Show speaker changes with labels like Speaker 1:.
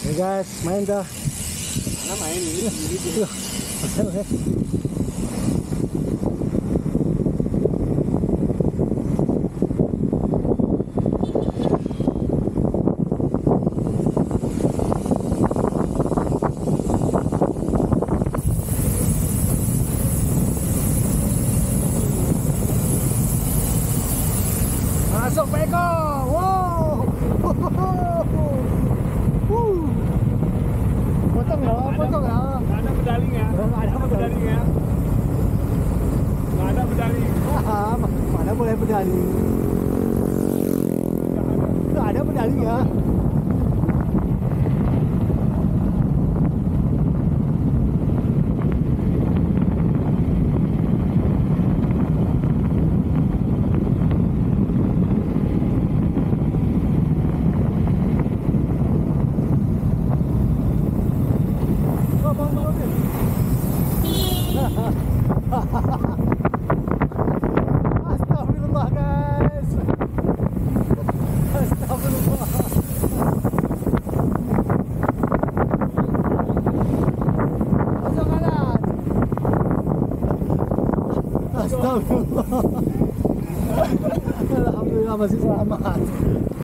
Speaker 1: Hey guys, main dah.
Speaker 2: Mana main ini dia.
Speaker 1: Okay. Masuk peko. Wow. Potong ya, potong ya.
Speaker 2: Enggak ada medali ya.
Speaker 1: Enggak ada medali
Speaker 2: ya. Enggak ada medali.
Speaker 1: Mana boleh medali? Enggak ada medali ya. Astagfirullah guys. Astagfirullah. Masuk kanan. Astagfirullah. Alhamdulillah masih selamat.